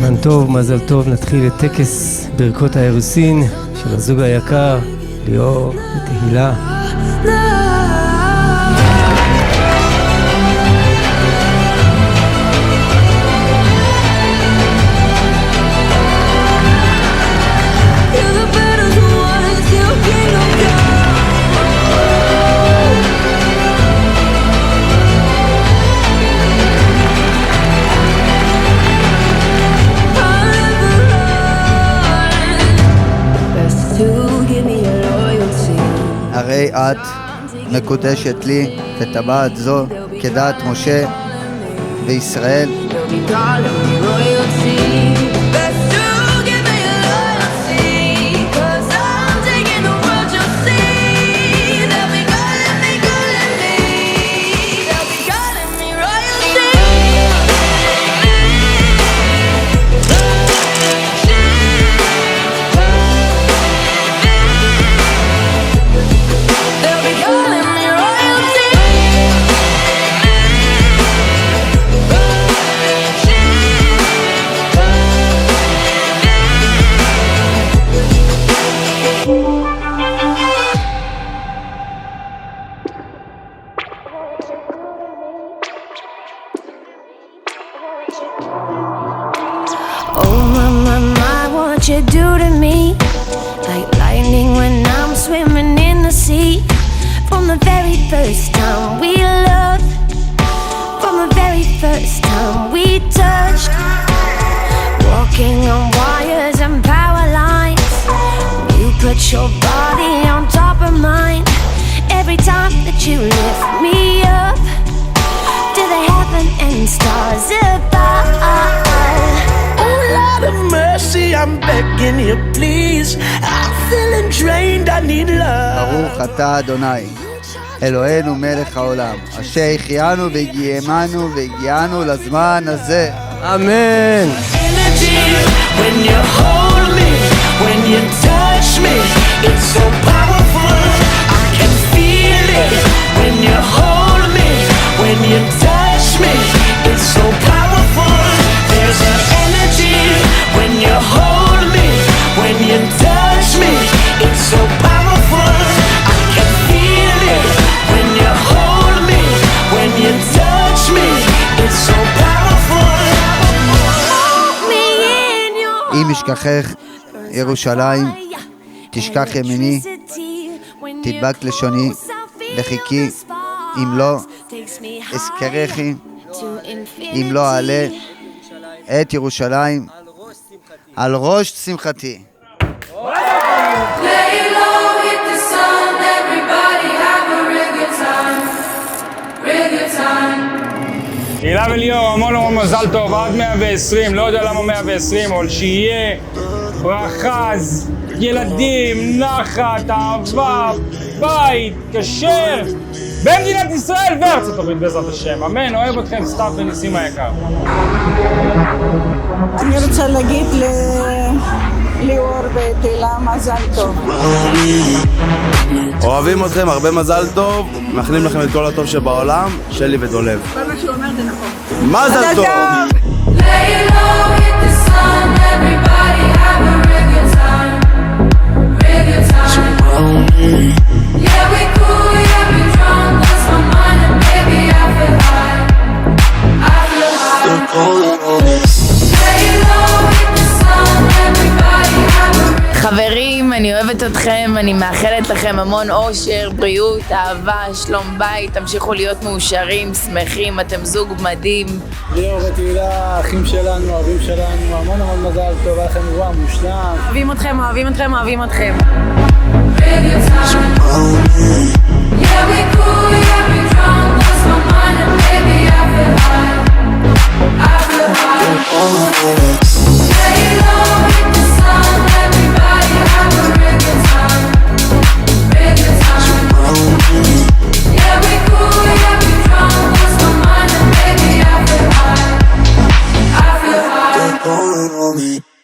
זמן טוב, מזל טוב. נתחיל את טקס ברכות האירוסין של הזוג היקר, ליאור ותהילה. הרי את מקודשת לי וטבעת זו כדעת משה וישראל. You do to me like lightning when I'm swimming in the sea. From the very first time we loved, from the very first time we touched, walking on wires and power lines. You put your body on top of mine. Every time that you lift me up to the heaven and stars above. Lord of mercy, I'm begging you, please. I'm feeling drained, I need love. ברוך אתה אדוני, אלוהינו מלך העולם, אשר החיינו והגיענו והגיענו לזמן הזה. אמן. When you hold me, when you touch me, it's so powerful. I can feel it. When you hold me, when you touch me, it's so powerful. There's an energy when you hold me, when you touch me, it's so powerful. I can feel it when you hold me, when you touch me, it's so powerful. אם ישכחך ירושלים, תשכח ימיני, תדבק לשוני, לחיקי, אם לא אזכרכי, אם לא אעלה את ירושלים על ראש שמחתי. הילה וליאור, המון מזל טוב, עד 120, לא יודע למה 120, אבל שיהיה ברכה, ילדים, נחת, אהבה, בית, כשר, במדינת ישראל וארצות הברית בעזרת השם. אמן, אוהב אתכם, סתיו וניסים היקר. אני רוצה להגיד ליאור ותהילה מזל טוב. אוהבים אתכם, הרבה מזל טוב, מאחלים לכם את כל הטוב שבעולם, שלי ודולב. כל מה שהוא אומר זה נכון. מזל טוב! חברים, אני אוהבת אתכם, אני מאחלת לכם המון אושר, בריאות, אהבה, שלום בית, תמשיכו להיות מאושרים, שמחים, אתם זוג מדהים. ליאור ותהילה, אחים שלנו, אוהבים שלנו, המון מזל טוב, לכם אירוע מושלם. אוהבים אתכם, אוהבים אתכם, אוהבים אתכם. Calling on me.